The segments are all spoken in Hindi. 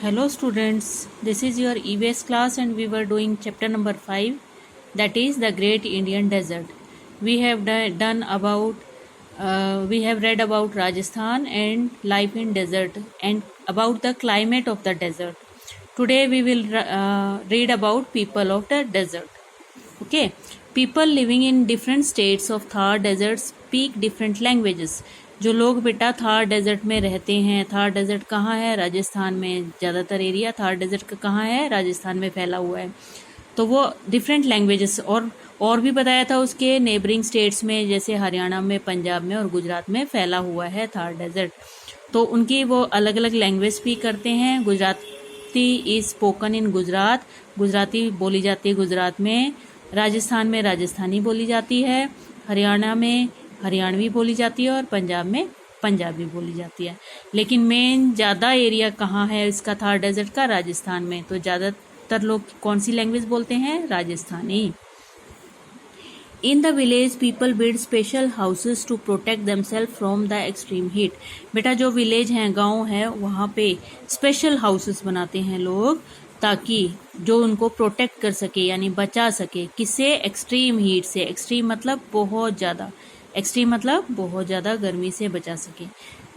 Hello students, this is your EVS class and we were doing chapter number 5, that is the Great Indian Desert. We have we have read about Rajasthan and life in desert and about the climate of the desert. Today we will read about people of the desert. Okay, people living in different states of Thar desert speak different languages. जो लोग बेटा थार डेजर्ट में रहते हैं, थार डेजर्ट कहाँ है? राजस्थान में। ज़्यादातर एरिया थार डेजर्ट का कहाँ है? राजस्थान में फैला हुआ है। तो वो डिफरेंट लैंग्वेजेस और भी बताया था उसके नेबरिंग स्टेट्स में, जैसे हरियाणा में, पंजाब में और गुजरात में फैला हुआ है थार डेजर्ट। तो उनकी वो अलग अलग लैंग्वेज स्पीक करते हैं। Gujarati is spoken in Gujarat, Gujarati बोली जाती है गुजरात में। राजस्थान में राजस्थानी बोली जाती है, हरियाणा में हरियाणवी बोली जाती है और पंजाब में पंजाबी बोली जाती है। लेकिन मेन ज़्यादा एरिया कहाँ है इसका थार डेजर्ट का? राजस्थान में। तो ज़्यादातर लोग कौन सी लैंग्वेज बोलते हैं? Rajasthani. In the village people build special houses to protect themselves from the extreme heat. बेटा जो विलेज हैं, गांव है, वहाँ पे स्पेशल हाउसेस बनाते हैं लोग ताकि जो उनको प्रोटेक्ट कर सके, यानी बचा सके। किससे? एक्सट्रीम हीट से। एक्सट्रीम मतलब बहुत ज़्यादा, एक्सट्रीम मतलब बहुत ज़्यादा गर्मी से बचा सके।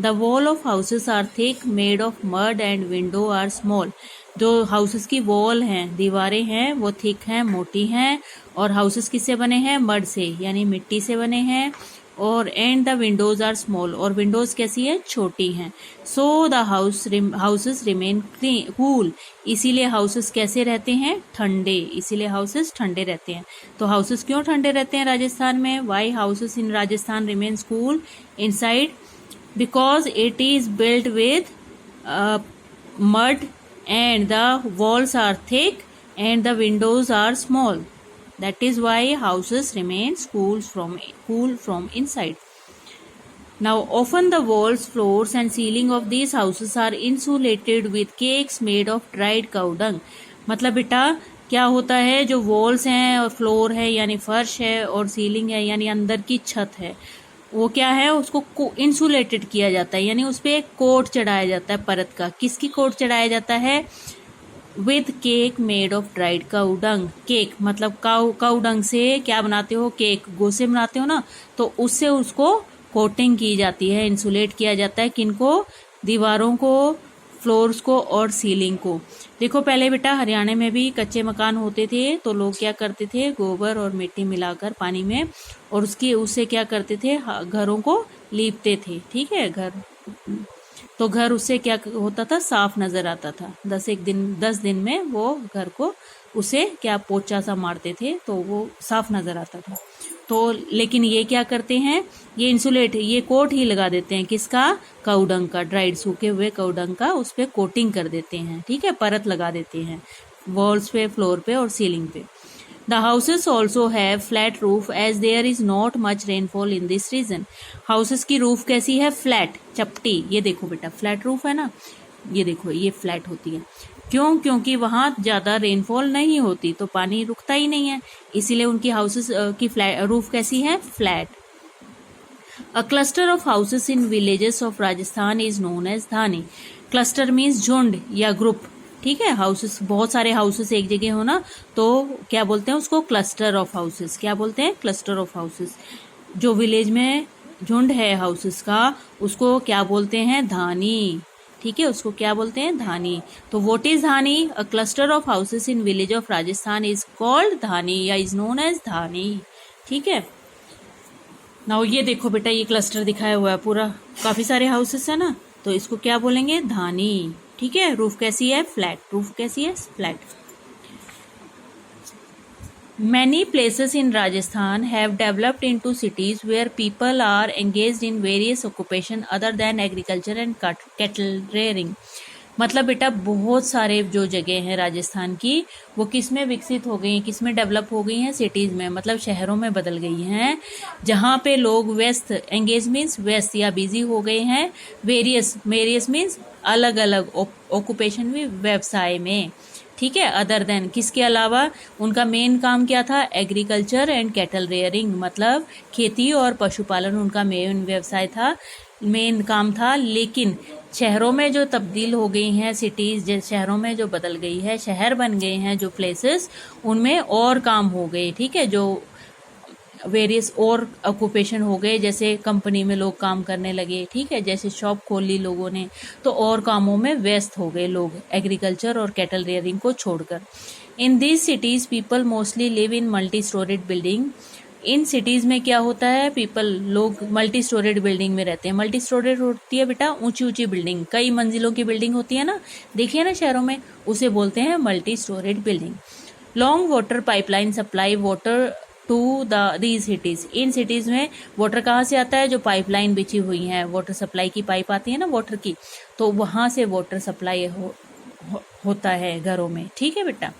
The wall of houses are thick made of mud and window are small. जो हाउसेस की वॉल हैं, दीवारें हैं, वो थिक हैं, मोटी हैं। और हाउसेस किससे बने हैं? मड से, यानी मिट्टी से बने हैं। और and the windows are small, और विंडोज कैसी है? छोटी हैं। So the houses remain cool, इसीलिए हाउसेस कैसे रहते हैं? ठंडे। इसीलिए हाउसेस ठंडे रहते हैं। तो हाउसेस क्यों ठंडे रहते हैं राजस्थान में? Why houses in Rajasthan remains cool inside? Because it is built with mud and the walls are thick and the windows are small. That is why houses remain cool from inside. Now often the walls, floors and ceiling of these houses are insulated with cakes made of dried cow dung. मतलब बेटा क्या होता है, जो वॉल्स हैं और फ्लोर है यानी फर्श है और सीलिंग है यानी अंदर की छत है, वो क्या है? उसको इंसुलेटेड किया जाता है, यानी उस पर एक कोट चढ़ाया जाता है परत का। किसकी कोट चढ़ाया जाता है? With cake made of dried cow dung. Cake मतलब काउ डंग से क्या बनाते हो? केक। गोसे बनाते हो ना, तो उससे उसको कोटिंग की जाती है, इंसुलेट किया जाता है। किनको? दीवारों को, फ्लोर्स को और सीलिंग को। देखो पहले बेटा हरियाणा में भी कच्चे मकान होते थे, तो लोग क्या करते थे? गोबर और मिट्टी मिलाकर पानी में, और उससे क्या करते थे? घरों को लीपते थे। ठीक है, तो घर उससे क्या होता था? साफ नजर आता था। 10 दिन में वो घर को उसे क्या पोचा सा मारते थे, तो वो साफ नजर आता था। तो लेकिन ये क्या करते हैं? ये इंसुलेट, ये कोट ही लगा देते हैं। किसका? काउडंग का, ड्राइड सूखे हुए काउडंग का उस पर कोटिंग कर देते हैं। ठीक है, परत लगा देते हैं वॉल्स पे, फ्लोर पे और सीलिंग पे। The houses also have flat roof as there is not much rainfall in this region. Houses की रूफ कैसी है? फ्लैट, चपटी। ये देखो बेटा फ्लैट रूफ है ना, ये देखो ये फ्लैट होती है। क्यों? क्योंकि वहां ज्यादा रेनफॉल नहीं होती, तो पानी रुकता ही नहीं है, इसीलिए उनकी हाउसेस की रूफ कैसी है? Flat. A cluster of houses in villages of Rajasthan is known as dhani. Cluster means झुंड या ग्रुप। ठीक है, हाउसेस, बहुत सारे हाउसेस एक जगह हो ना, तो क्या बोलते हैं उसको? Cluster of houses. क्या बोलते हैं? Cluster of houses. जो विलेज में झुंड है हाउसेस का, उसको क्या बोलते हैं? धानी। ठीक है, उसको क्या बोलते हैं? धानी। तो what is dhani? A cluster of houses in village of Rajasthan is called dhani या इज नोन एज धानी। ठीक है, नाउ ये देखो बेटा, ये क्लस्टर दिखाया हुआ है पूरा, काफी सारे हाउसेस है ना, तो इसको क्या बोलेंगे? धानी। ठीक है, रूफ कैसी है? फ्लैट। रूफ कैसी है? Flat. Many places in Rajasthan have developed into cities where people are engaged in various occupation other than agriculture and cattle rearing. मतलब बेटा बहुत सारे जो जगह हैं राजस्थान की, वो किस में विकसित हो गई हैं? किस में डेवलप हो गई हैं? सिटीज में, मतलब शहरों में बदल गई हैं, जहाँ पे लोग व्यस्त, एंगेज मीन्स व्यस्त या बिजी हो गए हैं, वेरियस मीन्स अलग अलग, ऑक्यूपेशन में, व्यवसाय में। ठीक है, अदर देन, किसके अलावा? उनका मेन काम क्या था? एग्रीकल्चर एंड कैटल रेयरिंग, मतलब खेती और पशुपालन उनका मेन व्यवसाय था। मेन काम था, लेकिन शहरों में जो तब्दील हो गई हैं सिटीज़, शहरों में जो बदल गई है, शहर बन गए हैं जो प्लेसेस, उनमें और काम हो गए, ठीक है, जो वेरियस और ऑक्यूपेशन हो गए, जैसे कंपनी में लोग काम करने लगे, ठीक है, जैसे शॉप खोल ली लोगों ने, तो और कामों में व्यस्त हो गए लोग एग्रीकल्चर और कैटल रेयरिंग को छोड़कर। In these cities people mostly live in multi storeyed building. In cities में क्या होता है, लोग मल्टी स्टोरेड बिल्डिंग में रहते हैं। मल्टी स्टोरेड होती है बेटा ऊंची ऊंची बिल्डिंग, कई मंजिलों की बिल्डिंग होती है ना, देखिए ना शहरों में, उसे बोलते हैं multi storeyed building. Long water pipeline supply water to these cities. इन सिटीज़ में वाटर कहाँ से आता है, जो पाइपलाइन बिछी हुई है, वाटर सप्लाई की पाइप आती है ना वाटर की, तो वहाँ से वाटर सप्लाई होता है घरों में, ठीक है बेटा।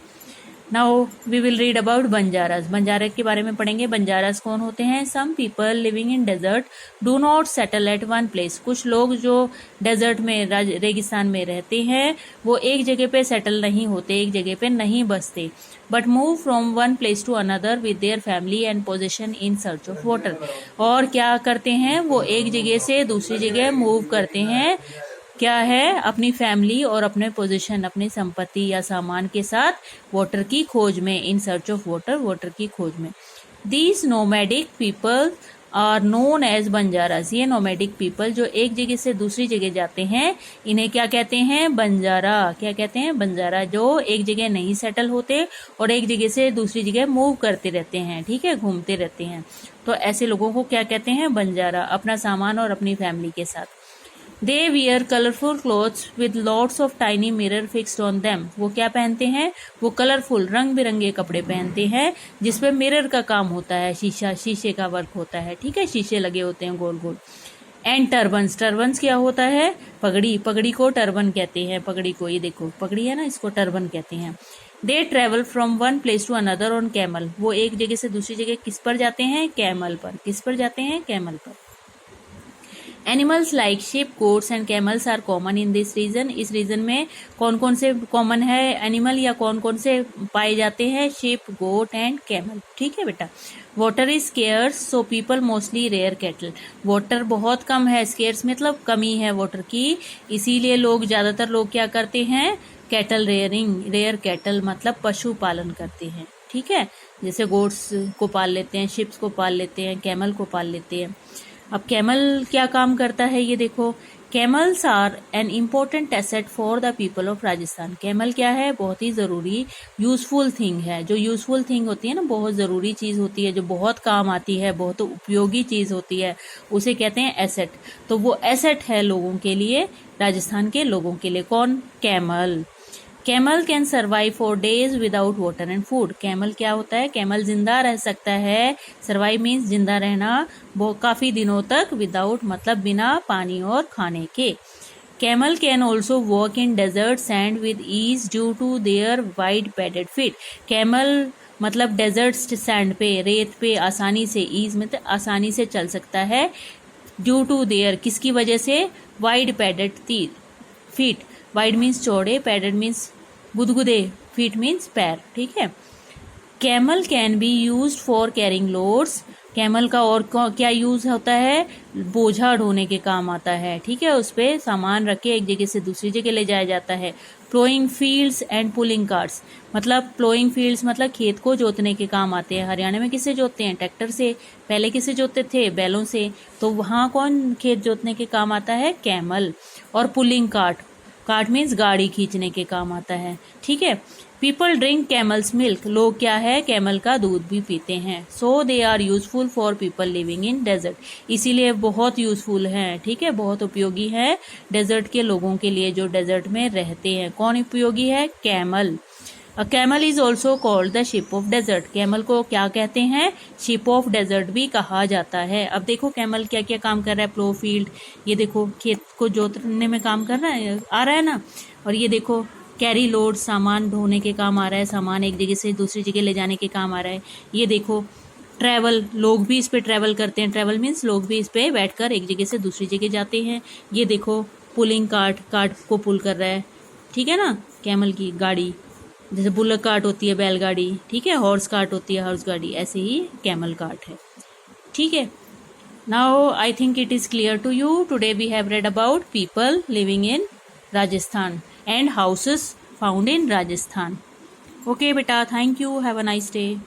Now we will read about Banjaras. Banjara के बारे में पढ़ेंगे। बंजारास कौन होते हैं? Some people living in desert do not settle at one place. कुछ लोग जो डेजर्ट में, रेगिस्तान में रहते हैं, वो एक जगह पे सेटल नहीं होते, एक जगह पे नहीं बसते, but move from one place to another with their family and possession in search of water. और क्या करते हैं, वो एक जगह से दूसरी जगह मूव करते हैं, क्या है, अपनी फैमिली और अपने पोजीशन, अपनी संपत्ति या सामान के साथ वाटर की खोज में, in search of water, water की खोज में। These nomadic people are known as Banjaras. ये नोमैडिक पीपल जो एक जगह से दूसरी जगह जाते हैं, इन्हें क्या कहते हैं? बंजारा। क्या कहते हैं? बंजारा। जो एक जगह नहीं सेटल होते और एक जगह से दूसरी जगह मूव करते रहते हैं, ठीक है, घूमते रहते हैं, तो ऐसे लोगों को क्या कहते हैं? बंजारा, अपना सामान और अपनी फैमिली के साथ। They wear colorful clothes with lots of tiny mirror fixed on them. वो क्या पहनते हैं? वो कलरफुल, रंग बिरंगे कपड़े पहनते हैं जिसपे मिरर का काम होता है, शीशे का वर्क होता है, ठीक है, शीशे लगे होते हैं गोल गोल। And turbans. टर्बन्स क्या होता है? पगड़ी को टर्बन कहते हैं। पगड़ी को, ये देखो पगड़ी है ना, इसको टर्बन कहते हैं। They travel from one place to another on camel. वो एक जगह से दूसरी जगह किस पर जाते हैं? कैमल पर। किस पर जाते हैं? कैमल पर। Animals like sheep, goats and camels are common in this region. इस रीजन में कौन कौन से कॉमन है एनिमल, या कौन कौन से पाए जाते हैं? शिप, गोट एंड कैमल, ठीक है बेटा। Water is scarce so people mostly rear cattle. Water बहुत कम है, स्केयर्स मतलब कमी है वाटर की, इसीलिए ज्यादातर लोग क्या करते हैं? Cattle rearing. रेयर कैटल मतलब पशु पालन करते हैं, ठीक है, जैसे गोट्स को पाल लेते हैं, शिप्स को पाल लेते हैं, कैमल को पाल लेते हैं। अब कैमल क्या काम करता है, ये देखो। Camels are an important asset for the people of Rajasthan. Camel क्या है? बहुत ही जरूरी, यूजफुल थिंग है। जो यूजफुल थिंग होती है ना, बहुत जरूरी चीज होती है, जो बहुत काम आती है, बहुत उपयोगी चीज होती है, उसे कहते हैं एसेट। तो वो एसेट है लोगों के लिए, राजस्थान के लोगों के लिए। कौन? Camel. Camel can survive for days without water and food. Camel क्या होता है? कैमल जिंदा रह सकता है। सर्वाइव मीन्स जिंदा रहना, वो काफी दिनों तक, विदाउट मतलब बिना पानी और खाने के। Camel can also walk in desert sand with ease due to their wide padded feet. Camel मतलब डेजर्ट सैंड पे, रेत पे आसानी से, ईज मतलब आसानी से चल सकता है, ड्यू टू देयर किसकी वजह से? Wide padded feet. Wide means चौड़े, पैडेड मीन्स गुदगुदे, फीट मीन्स पैर, ठीक है। Camel can be used for carrying loads. Camel का और क्या यूज होता है? बोझा ढोने के काम आता है, ठीक है, उस पे सामान रख के एक जगह से दूसरी जगह ले जाया जाता है। Ploughing fields and pulling carts, मतलब प्लोइंग फील्ड्स मतलब खेत को जोतने के काम आते हैं। हरियाणा में किससे जोतते हैं? ट्रैक्टर से। पहले किससे जोतते थे? बैलों से। तो वहां कौन खेत जोतने के काम आता है? कैमल। और पुलिंग कार्ट मीन्स गाड़ी खींचने के काम आता है, ठीक है। People drink camel's milk. लोग क्या है? कैमल का दूध भी पीते हैं। So they are useful for people living in desert. इसीलिए बहुत यूजफुल हैं, ठीक है, बहुत उपयोगी है डेजर्ट के लोगों के लिए, जो डेजर्ट में रहते हैं। कौन उपयोगी है? Camel. A camel is also called the ship of desert. Camel को क्या कहते हैं? शिप ऑफ डेजर्ट भी कहा जाता है। अब देखो कैमल क्या क्या काम कर रहा है। प्लो फील्ड, ये देखो खेत को जोतने में काम कर रहा है, आ रहा है ना। और ये देखो कैरी लोड, सामान ढोने के काम आ रहा है, सामान एक जगह से दूसरी जगह ले जाने के काम आ रहा है। ये देखो ट्रैवल, लोग भी इस पे ट्रैवल करते हैं। ट्रैवल मीन्स लोग भी इस पे बैठकर एक जगह से दूसरी जगह जाते हैं। ये देखो पुलिंग कार्ट को पुल कर रहा है, ठीक है ना, कैमल की गाड़ी। जैसे बुलक कार्ट होती है बैलगाड़ी, ठीक है, हॉर्स कार्ट होती है हॉर्स गाड़ी, ऐसे ही कैमल कार्ट है, ठीक है। Now I think it is clear to you. Today we have read about people living in Rajasthan and houses found in Rajasthan. Okay beta, thank you. Have a nice day.